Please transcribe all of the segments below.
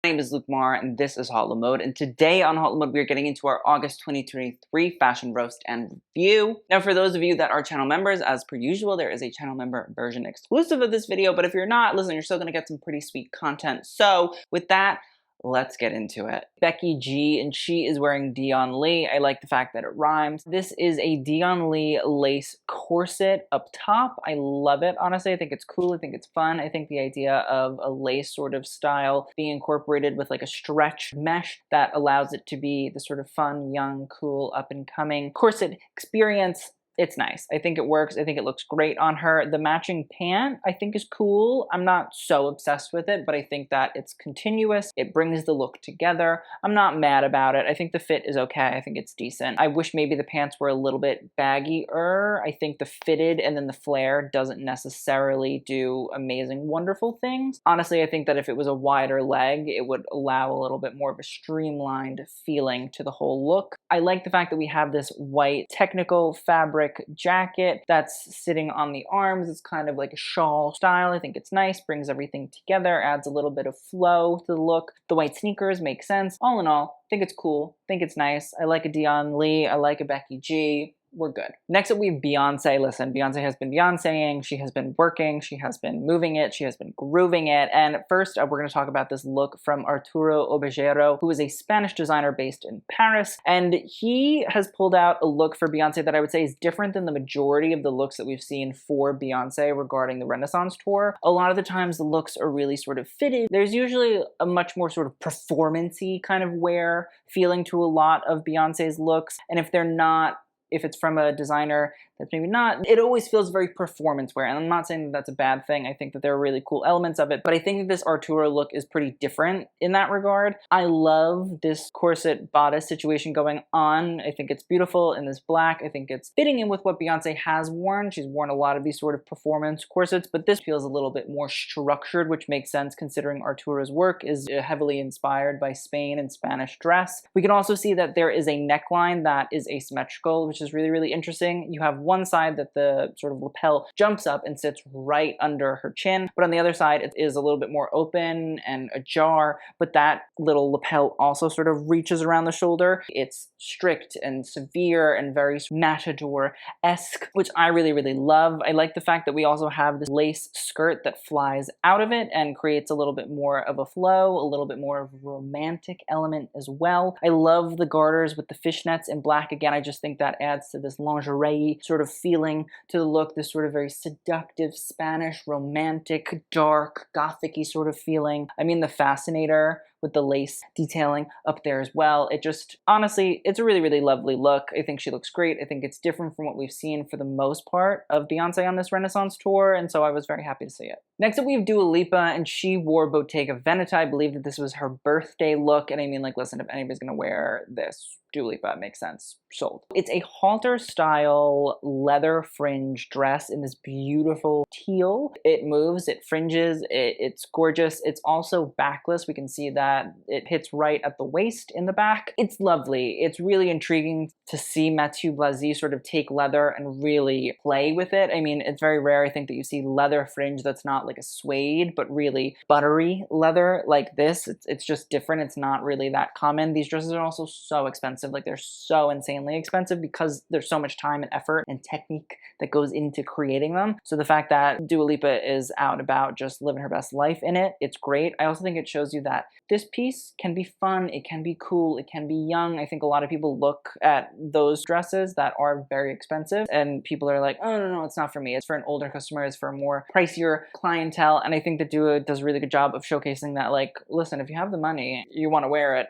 My name is Luke Mar and this is Hot Mode, and today on Hot Mode we are getting into our August 2023 fashion roast and review. Now for those of you that are channel members, as per usual, there is a channel member version exclusive of this video, but if you're not, listen, you're still going to get some pretty sweet content. So with that, let's get into it. Becky G, and she is wearing Dion Lee. I like the fact that it rhymes. This is a Dion Lee lace corset up top. I love it, honestly. I think it's cool. I think it's fun. I think the idea of a lace sort of style being incorporated with like a stretch mesh that allows it to be the sort of fun, young, cool, up and coming corset experience. It's nice. I think it works. I think it looks great on her. The matching pant, I think, is cool. I'm not so obsessed with it, but I think that it's continuous. It brings the look together. I'm not mad about it. I think the fit is okay. I think it's decent. I wish maybe the pants were a little bit baggier. I think the fitted and then the flare doesn't necessarily do amazing, wonderful things. Honestly, I think that if it was a wider leg, it would allow a little bit more of a streamlined feeling to the whole look. I like the fact that we have this white technical fabric jacket that's sitting on the arms. It's kind of like a shawl style. I think it's nice, brings everything together, adds a little bit of flow to the look. The white sneakers make sense. All in all, I think it's cool. I think it's nice. I like a Dion Lee. I like a Becky G. We're good. Next up, we have Beyonce. Listen, Beyonce has been Beyonceing. She has been working. She has been moving it. She has been grooving it. And first, we're going to talk about this look from Arturo Obegero, who is a Spanish designer based in Paris. And he has pulled out a look for Beyonce that I would say is different than the majority of the looks that we've seen for Beyonce regarding the Renaissance tour. A lot of the times, the looks are really sort of fitted. There's usually a much more sort of performance-y kind of wear feeling to a lot of Beyonce's looks. And if they're not, if it's from a designer that's maybe not, it always feels very performance wear. And I'm not saying that that's a bad thing. I think that there are really cool elements of it, but I think that this Arturo look is pretty different in that regard. I love this corset bodice situation going on. I think it's beautiful in this black. I think it's fitting in with what Beyonce has worn. She's worn a lot of these sort of performance corsets, but this feels a little bit more structured, which makes sense considering Arturo's work is heavily inspired by Spain and Spanish dress. We can also see that there is a neckline that is asymmetrical, which is really, really interesting. You have one side that the sort of lapel jumps up and sits right under her chin, but on the other side it is a little bit more open and ajar, but that little lapel also sort of reaches around the shoulder. It's strict and severe and very matador-esque, which I really, really love. I like the fact that we also have this lace skirt that flies out of it and creates a little bit more of a flow, a little bit more of a romantic element as well. I love the garters with the fishnets in black. Again, I just think that adds to this lingerie sort of feeling to the look, this sort of very seductive, Spanish, romantic, dark, gothic-y sort of feeling. I mean, the fascinator with the lace detailing up there as well. It just, honestly, it's a really, really lovely look. I think she looks great. I think it's different from what we've seen for the most part of Beyonce on this Renaissance tour, and so I was very happy to see it. Next up, we have Dua Lipa, and she wore Bottega Veneta. I believe that this was her birthday look, and I mean, like, listen, if anybody's gonna wear this, Dua Lipa, it makes sense. Sold. It's a halter style leather fringe dress in this beautiful teal. It moves, it fringes, it's gorgeous. It's also backless. We can see that it hits right at the waist in the back. It's lovely. It's really intriguing to see Mathieu Blasi sort of take leather and really play with it. I mean, it's very rare, I think, that you see leather fringe that's not like a suede, but really buttery leather like this. It's just different. It's not really that common. These dresses are also so expensive. Like, they're so insanely expensive because there's so much time and effort and technique that goes into creating them. So the fact that Dua Lipa is out about just living her best life in it, it's great. I also think it shows you that this piece can be fun, it can be cool, it can be young. I think a lot of people look at those dresses that are very expensive and people are like, oh, no, it's not for me. It's for an older customer, it's for a more pricier clientele. And I think that Dua does a really good job of showcasing that, like, listen, if you have the money, you want to wear it,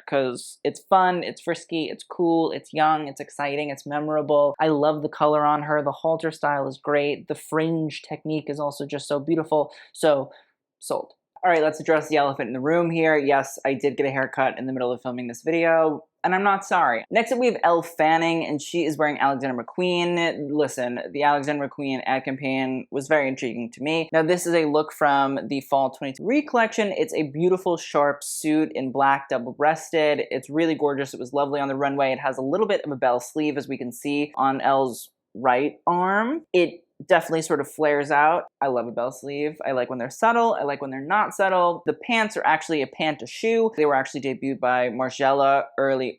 because it's fun, it's frisky, it's cool, it's young, it's exciting, it's memorable. I love the color on her. The halter style is great. The fringe technique is also just so beautiful. So, sold. All right, let's address the elephant in the room here. Yes, I did get a haircut in the middle of filming this video, and I'm not sorry. Next up, we have Elle Fanning, and she is wearing Alexander McQueen. Listen, the Alexander McQueen ad campaign was very intriguing to me. Now, this is a look from the Fall 23 collection. It's a beautiful, sharp suit in black, double-breasted. It's really gorgeous. It was lovely on the runway. It has a little bit of a bell sleeve, as we can see on Elle's right arm. It definitely sort of flares out. I love a bell sleeve. I like when they're subtle. I like when they're not subtle. The pants are actually a pant to shoe. They were actually debuted by Margiela early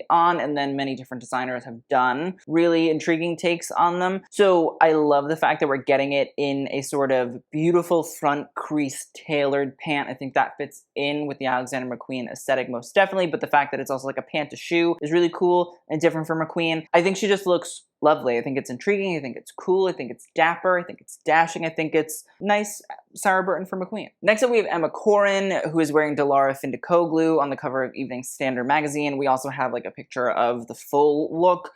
on, and then many different designers have done really intriguing takes on them. So I love the fact that we're getting it in a sort of beautiful front crease tailored pant. I think that fits in with the Alexander McQueen aesthetic most definitely, but the fact that it's also like a pant to shoe is really cool and different from McQueen. I think she just looks lovely. I think it's intriguing. I think it's cool. I think it's dapper. I think it's dashing. I think it's nice Sarah Burton for McQueen. Next up, we have Emma Corrin, who is wearing Dilara Findikoglu on the cover of Evening Standard magazine. We also have like a picture of the full look.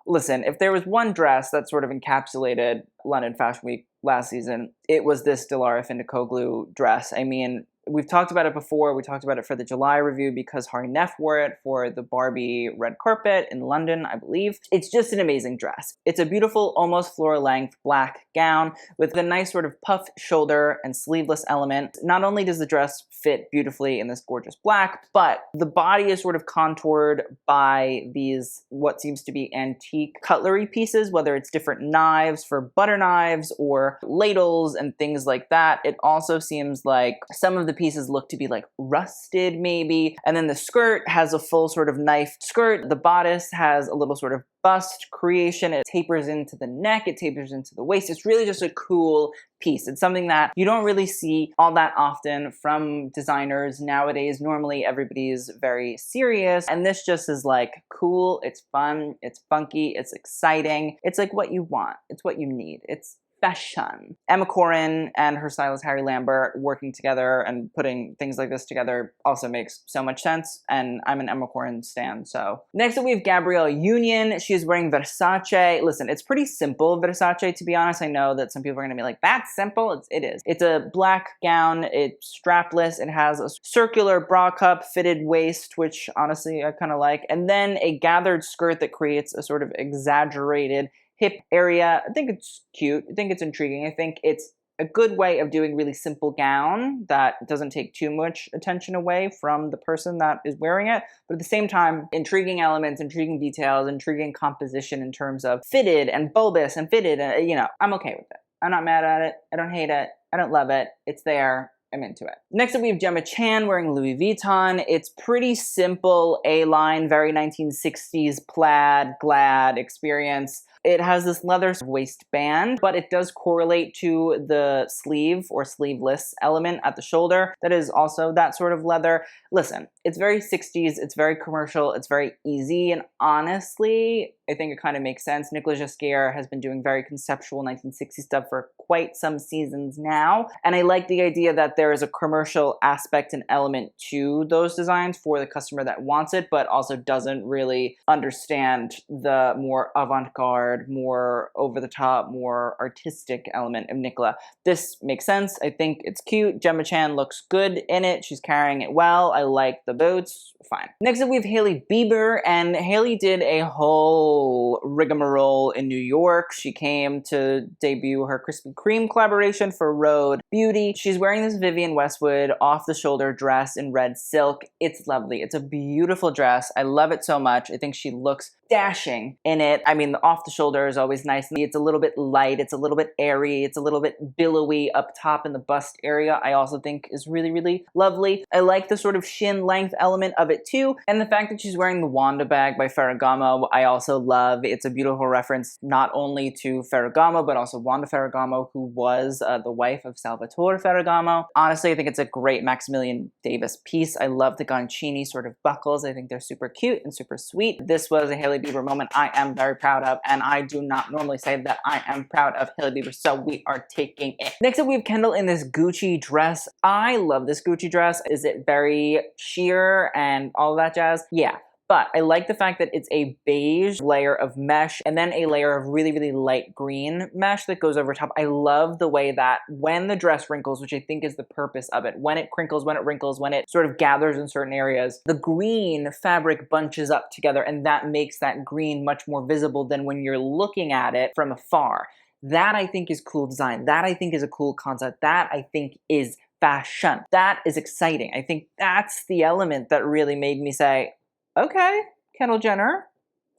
Listen, if there was one dress that sort of encapsulated London Fashion Week last season, it was this Dilara Findikoglu dress. I mean, we've talked about it before. We talked about it for the July review because Hari Nef wore it for the Barbie red carpet in London, I believe. It's just an amazing dress. It's a beautiful, almost floor-length black gown with a nice sort of puffed shoulder and sleeveless element. Not only does the dress fit beautifully in this gorgeous black, but the body is sort of contoured by these, what seems to be antique cutlery pieces, whether it's different knives for butter knives or ladles and things like that. It also seems like some of the pieces look to be like rusted maybe. And then the skirt has a full sort of knife skirt. The bodice has a little sort of bust creation. It tapers into the neck. It tapers into the waist. It's really just a cool piece. It's something that you don't really see all that often from designers nowadays. Normally everybody's very serious, and this just is like cool. It's fun. It's funky. It's exciting. It's like what you want. It's what you need. It's fashion. Emma Corrin and her stylist Harry Lambert working together and putting things like this together also makes so much sense, and I'm an Emma Corrin stan, so. Next up we have Gabrielle Union. She's wearing Versace. Listen, it's pretty simple Versace, to be honest. I know that some people are gonna be like, that's simple. It is. It's a black gown. It's strapless. It has a circular bra cup, fitted waist, which honestly I kind of like, and then a gathered skirt that creates a sort of exaggerated hip area. I think it's cute. I think it's intriguing. I think it's a good way of doing really simple gown that doesn't take too much attention away from the person that is wearing it. But at the same time, intriguing elements, intriguing details, intriguing composition in terms of fitted and bulbous and fitted. You know, I'm okay with it. I'm not mad at it. I don't hate it. I don't love it. It's there. I'm into it. Next up, we have Gemma Chan wearing Louis Vuitton. It's pretty simple A-line, very 1960s plaid, glad experience. It has this leather waistband, but it does correlate to the sleeve or sleeveless element at the shoulder. That is also that sort of leather. Listen, it's very 60s, it's very commercial, it's very easy, and honestly, I think it kind of makes sense. Nicolas Ghesquière has been doing very conceptual 1960s stuff for quite some seasons now, and I like the idea that there is a commercial aspect and element to those designs for the customer that wants it, but also doesn't really understand the more avant-garde, more over-the-top, more artistic element of Nicola. This makes sense. I think it's cute. Gemma Chan looks good in it. She's carrying it well. I like the boots. Fine. Next up, we have Hailey Bieber, and Hailey did a whole rigmarole in New York. She came to debut her Krispy Kreme collaboration for Rhode Beauty. She's wearing this Vivienne Westwood off-the-shoulder dress in red silk. It's lovely. It's a beautiful dress. I love it so much. I think she looks dashing in it. I mean, the off-the-shoulder is always nice. It's a little bit light. It's a little bit airy. It's a little bit billowy up top in the bust area. I also think is really, really lovely. I like the sort of shin length element of it too. And the fact that she's wearing the Wanda bag by Ferragamo, I also love. It's a beautiful reference not only to Ferragamo, but also Wanda Ferragamo, who was the wife of Salvatore Ferragamo. Honestly, I think it's a great Maximilian Davis piece. I love the Goncini sort of buckles. I think they're super cute and super sweet. This was a Hailey Bieber moment I am very proud of, and I do not normally say that I am proud of Hailey Bieber, so we are taking it. Next up, we have Kendall in this Gucci dress. I love this Gucci dress. Is it very sheer and all that jazz? Yeah. But I like the fact that it's a beige layer of mesh and then a layer of really, really light green mesh that goes over top. I love the way that when the dress wrinkles, which I think is the purpose of it, when it crinkles, when it wrinkles, when it sort of gathers in certain areas, the green fabric bunches up together, and that makes that green much more visible than when you're looking at it from afar. That I think is cool design. That I think is a cool concept. That I think is fashion. That is exciting. I think that's the element that really made me say, okay, Kendall Jenner,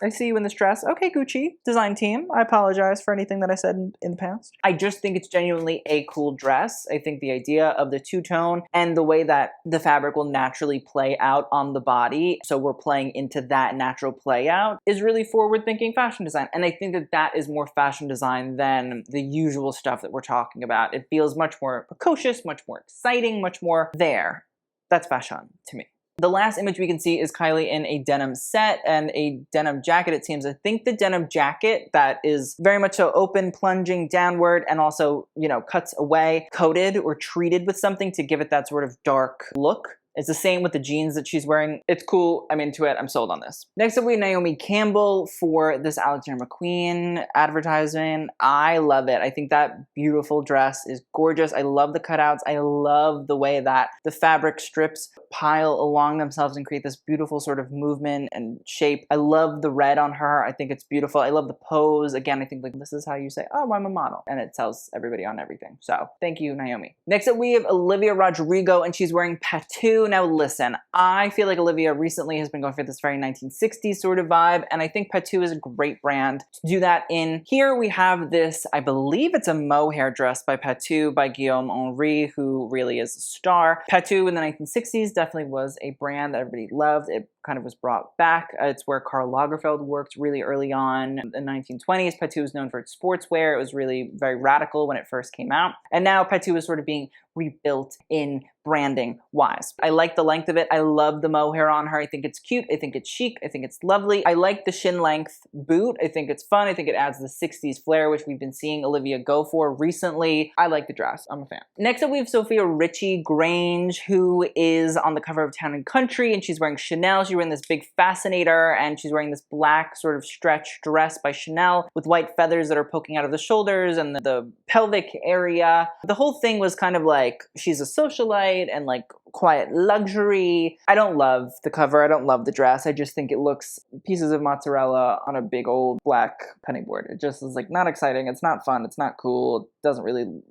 I see you in this dress. Okay, Gucci design team. I apologize for anything that I said in the past. I just think it's genuinely a cool dress. I think the idea of the two-tone and the way that the fabric will naturally play out on the body, so we're playing into that natural play out, is really forward-thinking fashion design. And I think that that is more fashion design than the usual stuff that we're talking about. It feels much more precocious, much more exciting, much more there. That's fashion to me. The last image we can see is Kylie in a denim set and a denim jacket, it seems. I think the denim jacket that is very much so open, plunging downward, and also, you know, cuts away, coated or treated with something to give it that sort of dark look. It's the same with the jeans that she's wearing. It's cool. I'm into it. I'm sold on this. Next up, we have Naomi Campbell for this Alexander McQueen advertisement. I love it. I think that beautiful dress is gorgeous. I love the cutouts. I love the way that the fabric strips pile along themselves and create this beautiful sort of movement and shape. I love the red on her. I think it's beautiful. I love the pose. Again, I think like this is how you say, oh, I'm a model. And it tells everybody on everything. So thank you, Naomi. Next up, we have Olivia Rodrigo, and she's wearing Patou. Now listen, I feel like Olivia recently has been going for this very 1960s sort of vibe, and I think Patou is a great brand to do that in. Here we have this, I believe it's a mohair dress by Patou by Guillaume Henry, who really is a star. Patou in the 1960s definitely was a brand that everybody loved. It kind of was brought back. It's where Karl Lagerfeld worked really early on in the 1920s. Patou was known for its sportswear. It was really very radical when it first came out. And now Patou is sort of being rebuilt in branding wise. I like the length of it. I love the mohair on her. I think it's cute. I think it's chic. I think it's lovely. I like the shin length boot. I think it's fun. I think it adds the 60s flair, which we've been seeing Olivia go for recently. I like the dress. I'm a fan. Next up, we have Sofia Richie Grange, who is on the cover of Town & Country, and she's wearing Chanel. She's wearing this big fascinator, and she's wearing this black sort of stretch dress by Chanel with white feathers that are poking out of the shoulders and the pelvic area. The whole thing was kind of like, she's a socialite and like quiet luxury. I don't love the cover. I don't love the dress. I just think it looks pieces of mozzarella on a big old black penny board. It just is like not exciting. It's not fun. It's not cool. It doesn't really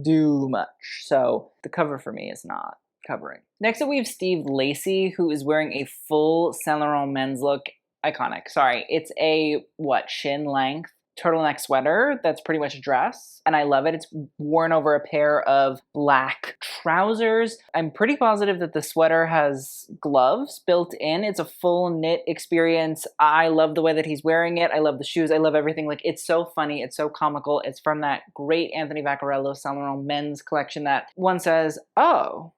do much. So the cover for me is not covering. Next up, we have Steve Lacy, who is wearing a full Saint Laurent men's look. Iconic. Sorry. It's a, what, shin length turtleneck sweater that's pretty much a dress, and I love it. It's worn over a pair of black trousers. I'm pretty positive that the sweater has gloves built in. It's a full knit experience. I love the way that he's wearing it. I love the shoes. I love everything. Like, it's so funny. It's so comical. It's from that great Anthony Vaccarello Saint Laurent men's collection that one says, oh,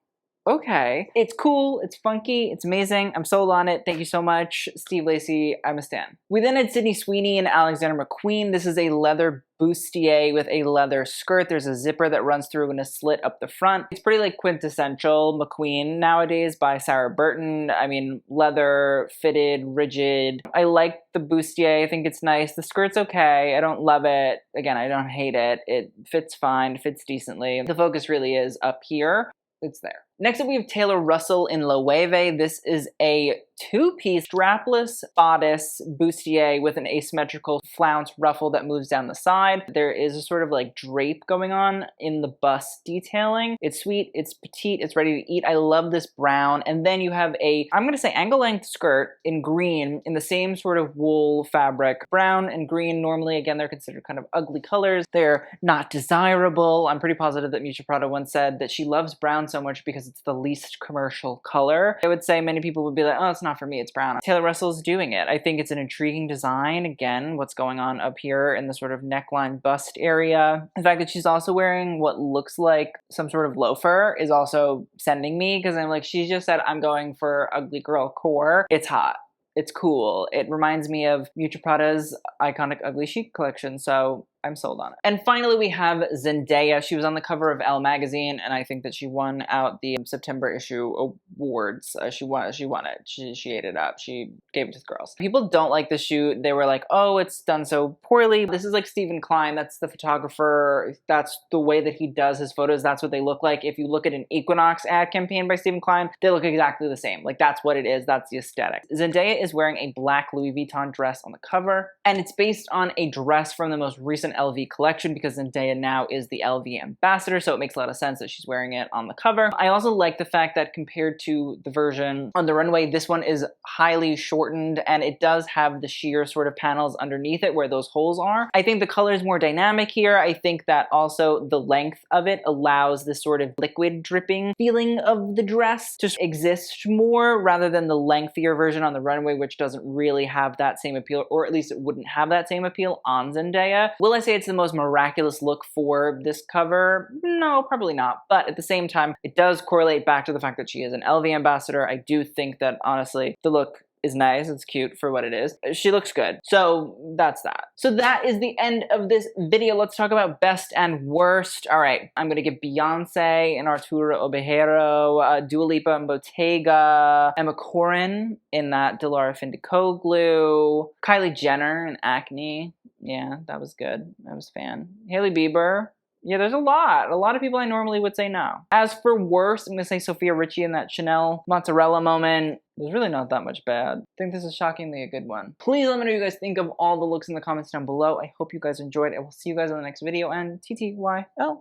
okay. It's cool, it's funky, it's amazing. I'm sold on it. Thank you so much, Steve Lacy. I'm a stan. We then had Sydney Sweeney and Alexander McQueen. This is a leather bustier with a leather skirt. There's a zipper that runs through and a slit up the front. It's pretty like quintessential McQueen nowadays by Sarah Burton. I mean, leather, fitted, rigid. I like the bustier. I think it's nice. The skirt's okay. I don't love it. Again, I don't hate it. It fits fine, fits decently. The focus really is up here. It's there. Next up, we have Taylor Russell in Loewe. This is a two-piece strapless bodice bustier with an asymmetrical flounce ruffle that moves down the side. There is a sort of like drape going on in the bust detailing. It's sweet, it's petite, it's ready to eat. I love this brown. And then you have a, I'm gonna say angle length skirt in green in the same sort of wool fabric. Brown and green, normally, again, they're considered kind of ugly colors. They're not desirable. I'm pretty positive that Miuccia Prada once said that she loves brown so much because it's the least commercial color. I would say many people would be like, oh, it's not for me, it's brown. Taylor Russell's doing it. I think it's an intriguing design. Again, what's going on up here in the sort of neckline bust area. The fact that she's also wearing what looks like some sort of loafer is also sending me, because I'm like, she just said, I'm going for ugly girl core. It's hot. It's cool. It reminds me of Miuccia Prada's iconic Ugly Chic collection, so I'm sold on it. And finally, we have Zendaya. She was on the cover of Elle magazine, and I think that she won out the September issue awards. She won it. She ate it up. She gave it to the girls. People don't like the shoot. They were like, oh, it's done so poorly. This is like Stephen Klein. That's the photographer. That's the way that he does his photos. That's what they look like. If you look at an Equinox ad campaign by Stephen Klein, they look exactly the same. Like, that's what it is. That's the aesthetic. Zendaya is wearing a black Louis Vuitton dress on the cover, and it's based on a dress from the most recent LV collection because Zendaya now is the LV ambassador, so it makes a lot of sense that she's wearing it on the cover. I also like the fact that compared to the version on the runway, this one is highly shortened and it does have the sheer sort of panels underneath it where those holes are. I think the color is more dynamic here. I think that also the length of it allows this sort of liquid dripping feeling of the dress to exist more rather than the lengthier version on the runway, which doesn't really have that same appeal, or at least it wouldn't have that same appeal on Zendaya. Will I say it's the most miraculous look for this cover? No, probably not. But at the same time, it does correlate back to the fact that she is an LV ambassador. I do think that honestly, the look is nice. It's cute for what it is. She looks good. So that's that. So that is the end of this video. Let's talk about best and worst. All right, I'm gonna give Beyonce and Arturo Obegero, Dua Lipa and Bottega, Emma Corrin in that Dilara Findikoglu, Kylie Jenner and Acne. Yeah, that was good. I was a fan. Hailey Bieber. Yeah, there's a lot of people I normally would say no. As for worst, I'm gonna say Sofia Richie in that Chanel mozzarella moment. There's really not that much bad. I think this is shockingly a good one. Please let me know what you guys think of all the looks in the comments down below. I hope you guys enjoyed. I will see you guys in the next video, and TTYL.